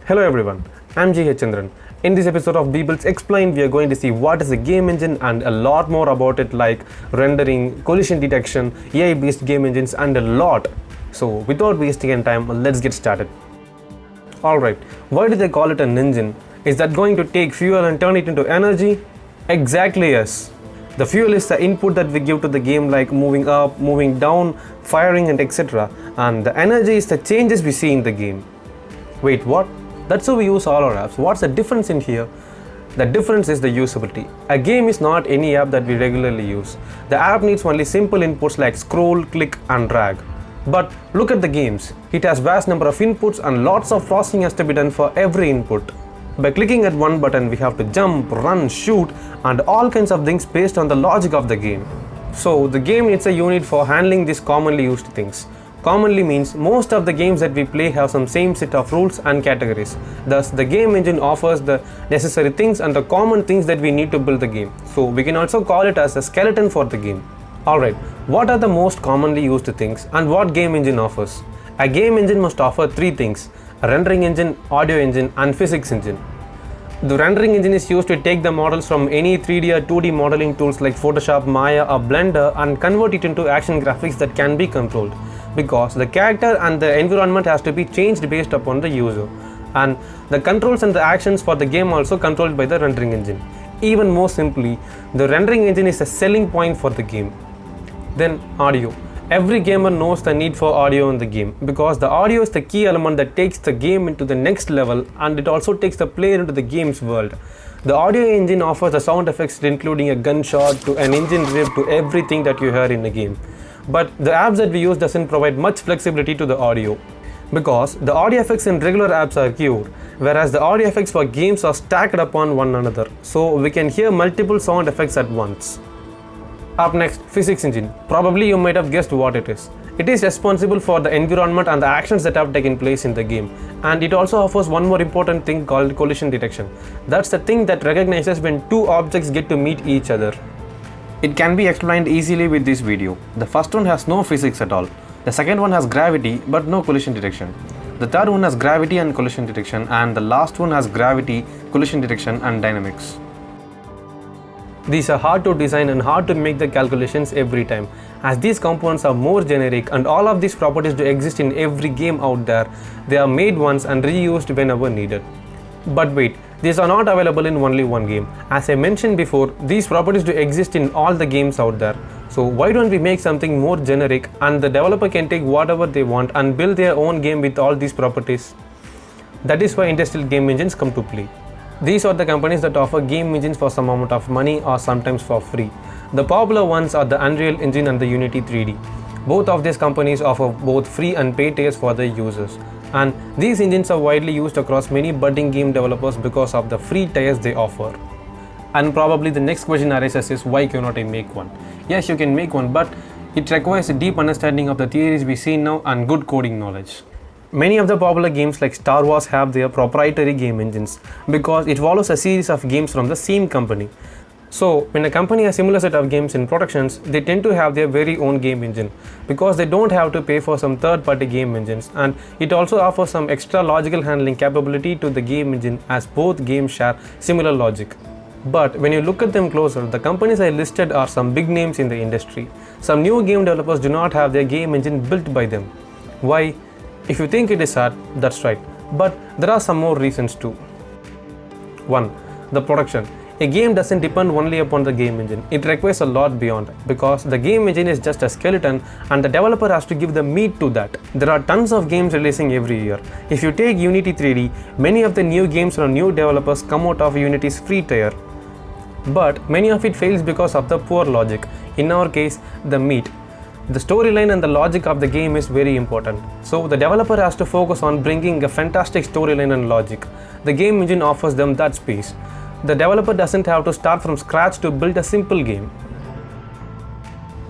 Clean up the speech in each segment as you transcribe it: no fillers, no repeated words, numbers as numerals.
Hello everyone, I'm G.H. Chandran. In this episode of Beebles Explained, we are going to see what is a game engine and a lot more about it, like rendering, collision detection, AI-based game engines, and a lot. So without wasting any time, let's get started. Alright, why do they call it an engine? Is that going to take fuel and turn it into energy? Exactly, yes. The fuel is the input that we give to the game, like moving up, moving down, firing, and etc. And the energy is the changes we see in the game. Wait, what? That's how we use all our apps. What's the difference in here? The difference is the usability. A game is not any app that we regularly use. The app needs only simple inputs like scroll, click, and drag. But look at the games. It has vast number of inputs and lots of processing has to be done for every input. By clicking at one button, we have to jump, run, shoot, and all kinds of things based on the logic of the game. So the game needs a unit for handling these commonly used things. Commonly means most of the games that we play have some same set of rules and categories. Thus, the game engine offers the necessary things and the common things that we need to build the game. So we can also call it as a skeleton for the game. Alright, what are the most commonly used things and what game engine offers? A game engine must offer three things: a rendering engine, audio engine, and physics engine. The rendering engine is used to take the models from any 3D or 2D modeling tools like Photoshop, Maya, or Blender and convert it into action graphics that can be controlled, because the character and the environment has to be changed based upon the user, and the controls and the actions for the game also controlled by the rendering engine. Even more simply, the rendering engine is a selling point for the game. Then audio. Every gamer knows the need for audio in the game, because the audio is the key element that takes the game into the next level, and it also takes the player into the game's world. The audio engine offers the sound effects including a gunshot to an engine rev to everything that you hear in the game. But the apps that we use doesn't provide much flexibility to the audio, because the audio effects in regular apps are pure, whereas the audio effects for games are stacked upon one another, so we can hear multiple sound effects at once. Up next, physics engine. Probably you might have guessed what it is. It is responsible for the environment and the actions that have taken place in the game, and it also offers one more important thing called collision detection. That's the thing that recognizes when two objects get to meet each other. It can be explained easily with this video. The first one has no physics at all. The second one has gravity but no collision detection. The third one has gravity and collision detection, and the last one has gravity, collision detection, and dynamics. These are hard to design and hard to make the calculations every time, as these components are more generic and all of these properties do exist in every game out there. They are made once and reused whenever needed. But wait, these are not available in only one game. As I mentioned before, these properties do exist in all the games out there. So why don't we make something more generic and the developer can take whatever they want and build their own game with all these properties? That is why industrial game engines come to play. These are the companies that offer game engines for some amount of money or sometimes for free. The popular ones are the Unreal Engine and the Unity 3D. Both of these companies offer both free and paid tiers for their users. And these engines are widely used across many budding game developers because of the free tiers they offer. And probably the next question arises is, why cannot I make one? Yes, you can make one, but it requires a deep understanding of the theories we see now and good coding knowledge. Many of the popular games like Star Wars have their proprietary game engines, because it follows a series of games from the same company. So when a company has a similar set of games in productions, they tend to have their very own game engine, because they don't have to pay for some third-party game engines, and it also offers some extra logical handling capability to the game engine, as both games share similar logic. But when you look at them closer, the companies I listed are some big names in the industry. Some new game developers do not have their game engine built by them. Why? If you think it is hard, that's right. But there are some more reasons too. 1. The production. A game doesn't depend only upon the game engine. It requires a lot beyond, because the game engine is just a skeleton and the developer has to give the meat to that. There are tons of games releasing every year. If you take Unity 3D, many of the new games from new developers come out of Unity's free tier. But many of it fails because of the poor logic. In our case, the meat. The storyline and the logic of the game is very important. So the developer has to focus on bringing a fantastic storyline and logic. The game engine offers them that space. The developer doesn't have to start from scratch to build a simple game.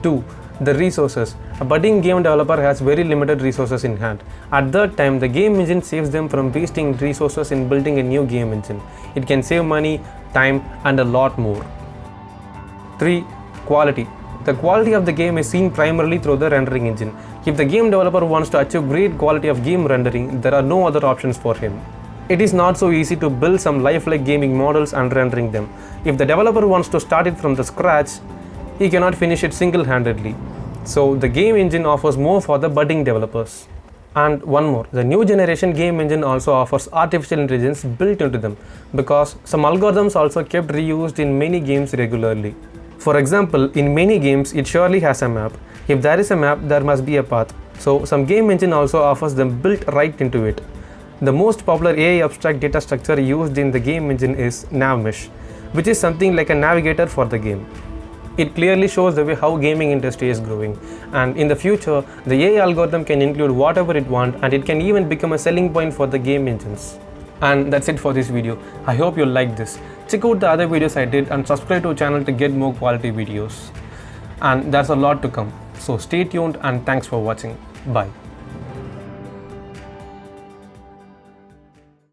2. The resources. A budding game developer has very limited resources in hand. At that time, the game engine saves them from wasting resources in building a new game engine. It can save money, time, and a lot more. 3. Quality. The quality of the game is seen primarily through the rendering engine. If the game developer wants to achieve great quality of game rendering, there are no other options for him. It is not so easy to build some lifelike gaming models and rendering them. If the developer wants to start it from the scratch, he cannot finish it single-handedly. So the game engine offers more for the budding developers. And one more, the new generation game engine also offers artificial intelligence built into them, because some algorithms also kept reused in many games regularly. For example, in many games it surely has a map. If there is a map, there must be a path. So some game engine also offers them built right into it. The most popular AI abstract data structure used in the game engine is NavMesh, which is something like a navigator for the game. It clearly shows the way how gaming industry is growing, and in the future, the AI algorithm can include whatever it wants, and it can even become a selling point for the game engines. And that's it for this video. I hope you liked this. Check out the other videos I did and subscribe to the channel to get more quality videos. And there's a lot to come. So stay tuned and thanks for watching. Bye.